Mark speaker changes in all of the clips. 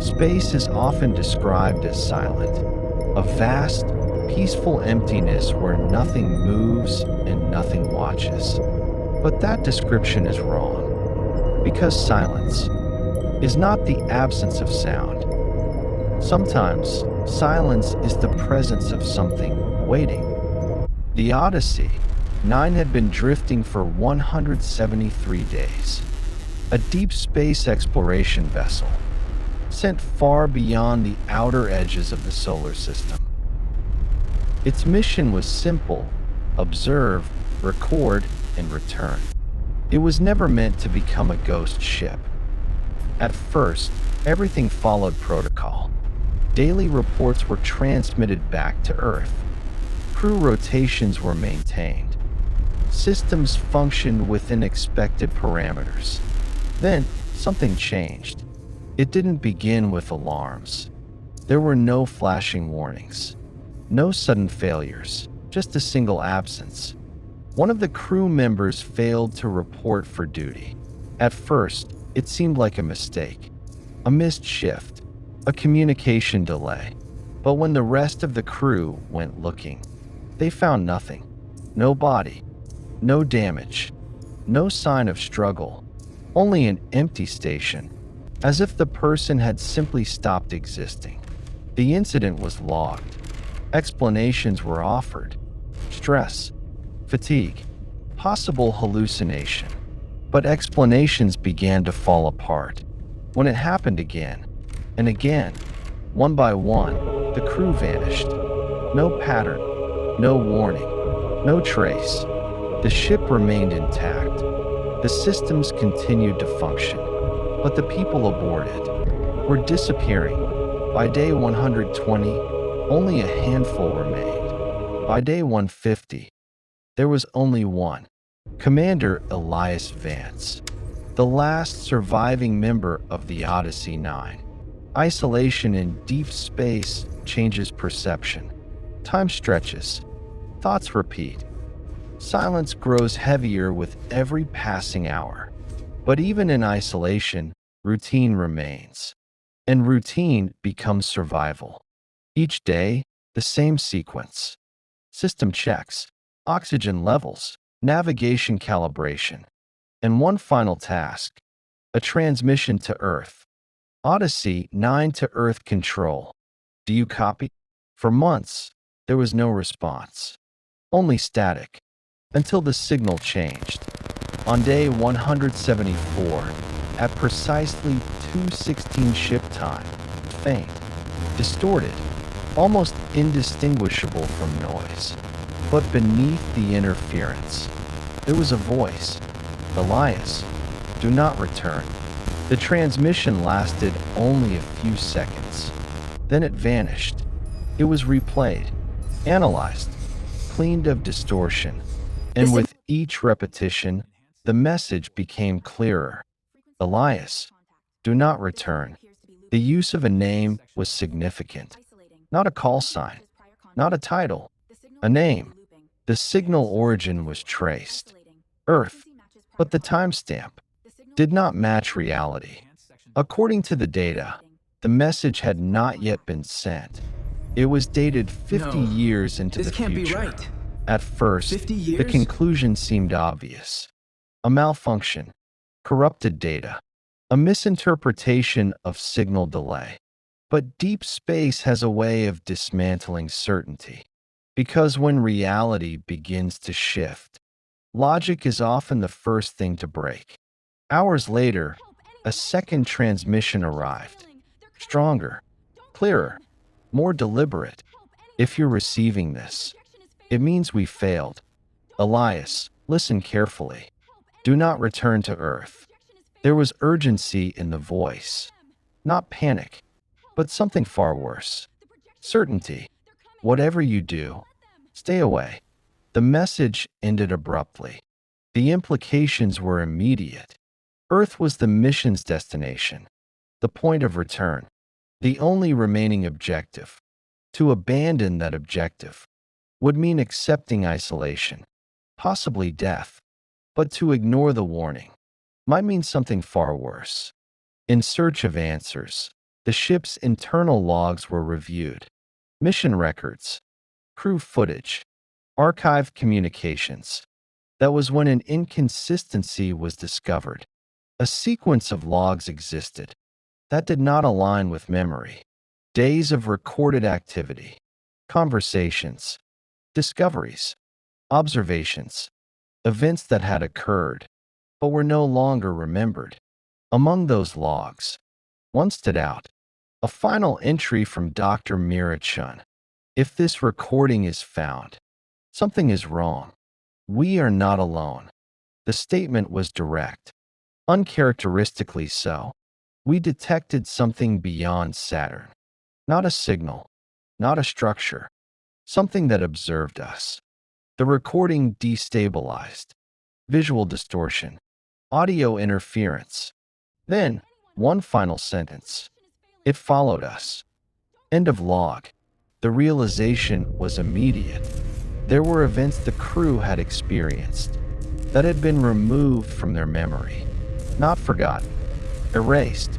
Speaker 1: Space is often described as silent, a vast, peaceful emptiness where nothing moves and nothing watches. But that description is wrong, because silence is not the absence of sound. Sometimes, silence is the presence of something waiting. The Odyssey 9 had been drifting for 173 days, a deep space exploration vessel sent far beyond the outer edges of the solar system. Its mission was simple: observe, record, and return. It was never meant to become a ghost ship. At first, everything followed protocol. Daily reports were transmitted back to Earth. Crew rotations were maintained. Systems functioned within expected parameters. Then, something changed. It didn't begin with alarms. There were no flashing warnings, no sudden failures, just a single absence. One of the crew members failed to report for duty. At first, it seemed like a mistake, a missed shift, a communication delay. But when the rest of the crew went looking, they found nothing. No body, no damage, no sign of struggle, only an empty station, as if the person had simply stopped existing. The incident was logged. Explanations were offered: stress, fatigue, possible hallucination. But explanations began to fall apart. When it happened again and again, one by one, the crew vanished. No pattern, no warning, no trace. The ship remained intact. The systems continued to function, but the people aboard it were disappearing. By day 120, only a handful remained. By day 150, there was only one: Commander Elias Vance, the last surviving member of the Odyssey 9. Isolation in deep space changes perception. Time stretches. Thoughts repeat. Silence grows heavier with every passing hour. But even in isolation, routine remains. And routine becomes survival. Each day, the same sequence: system checks, oxygen levels, navigation calibration, and one final task: a transmission to Earth. Odyssey 9 to Earth control. Do you copy? For months, there was no response. Only static. Until the signal changed. On day 174, at precisely 2:16 ship time, faint, distorted, almost indistinguishable from noise. But beneath the interference, there was a voice: Elias, do not return. The transmission lasted only a few seconds. Then it vanished. It was replayed, analyzed, cleaned of distortion. And with each repetition, the message became clearer: Elias, do not return. The use of a name was significant. Not a call sign, not a title, a name. The signal origin was traced: Earth, but the timestamp did not match reality. According to the data, the message had not yet been sent. It was dated 50 years into the future.
Speaker 2: This can't be right.
Speaker 1: At first,
Speaker 2: 50
Speaker 1: the
Speaker 2: years?
Speaker 1: conclusion seemed obvious: a malfunction, corrupted data, a misinterpretation of signal delay. But deep space has a way of dismantling certainty. Because when reality begins to shift, logic is often the first thing to break. Hours later, a second transmission arrived. Stronger, clearer, more deliberate. If you're receiving this, it means we failed. Elias, listen carefully. Do not return to Earth. There was urgency in the voice. Not panic, but something far worse: certainty. Whatever you do, stay away. The message ended abruptly. The implications were immediate. Earth was the mission's destination, the point of return, the only remaining objective. To abandon that objective would mean accepting isolation, possibly death. But to ignore the warning might mean something far worse. In search of answers, The ship's internal logs were reviewed. Mission records, crew footage, archived communications. That was when an inconsistency was discovered. A sequence of logs existed that did not align with memory. Days of recorded activity, conversations, discoveries, observations, events that had occurred but were no longer remembered. Among those logs, one stood out, a final entry from Dr. Mirachun. If this recording is found, something is wrong. We are not alone. The statement was direct, uncharacteristically so. We detected something beyond Saturn. Not a signal, not a structure, something that observed us. The recording destabilized. Visual distortion, audio interference. Then, one final sentence. It followed us. End of log. The realization was immediate. There were events the crew had experienced that had been removed from their memory, not forgotten, erased.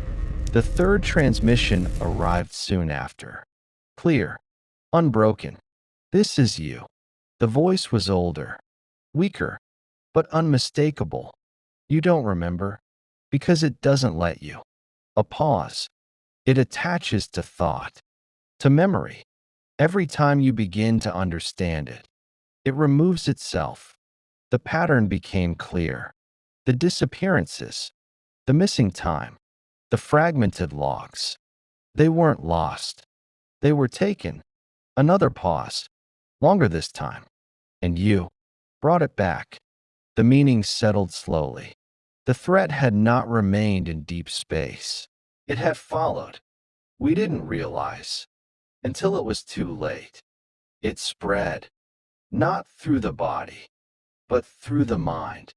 Speaker 1: The third transmission arrived soon after. Clear, unbroken. This is you. The voice was older, weaker, but unmistakable. You don't remember because it doesn't let you. A pause. It attaches to thought, to memory. Every time you begin to understand it, it removes itself. The pattern became clear. The disappearances, the missing time, the fragmented logs. They weren't lost. They were taken. Another pause, longer this time. And you brought it back. The meaning settled slowly. The threat had not remained in deep space. It had followed. We didn't realize until it was too late. It spread, not through the body, but through the mind.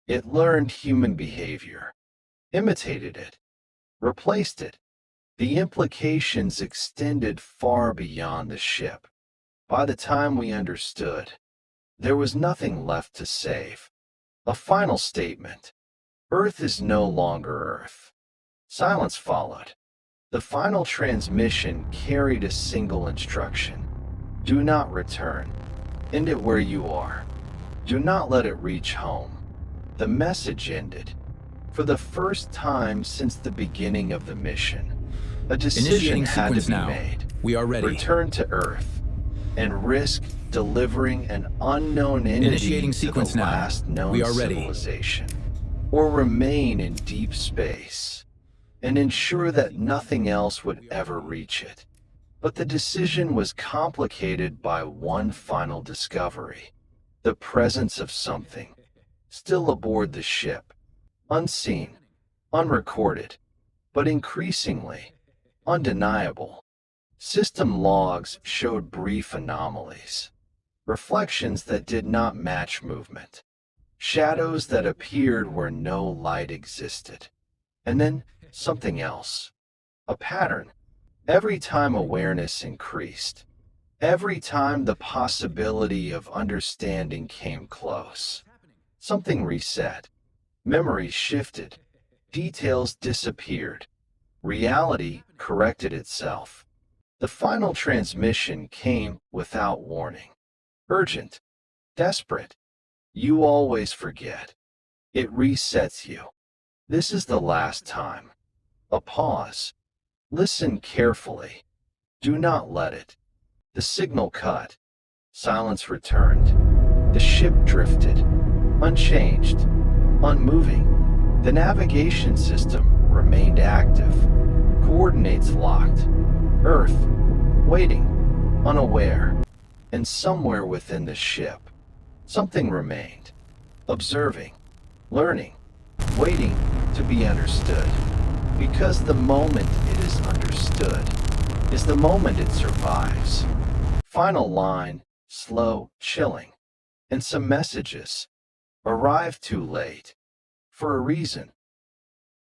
Speaker 1: It learned human behavior, imitated it, replaced it. The implications extended far beyond the ship. By the time we understood, there was nothing left to save. A final statement. Earth is no longer Earth. Silence followed. The final transmission carried a single instruction. Do not return. End it where you are. Do not let it reach home. The message ended. For the first time since the beginning of the mission, a decision had to be made.
Speaker 2: We are ready.
Speaker 1: Return to Earth and risk delivering an unknown entity to the last known civilization, or remain in deep space and ensure that nothing else would ever reach it. But the decision was complicated by one final discovery: the presence of something still aboard the ship, unseen, unrecorded, but increasingly undeniable. System logs showed brief anomalies, reflections that did not match movement, shadows that appeared where no light existed, and then something else, a pattern. Every time awareness increased, every time the possibility of understanding came close, something reset. Memories shifted, details disappeared, reality corrected itself. The final transmission came without warning. Urgent, desperate. You always forget. It resets you. This is the last time. A pause. Listen carefully. Do not let it. The signal cut. Silence returned. The ship drifted, unchanged, unmoving. The navigation system remained active. Coordinates locked. Earth, waiting, unaware. And somewhere within the ship, something remained. Observing, learning, waiting to be understood. Because the moment it is understood is the moment it survives. Final line, slow, chilling. And some messages arrive too late. For a reason.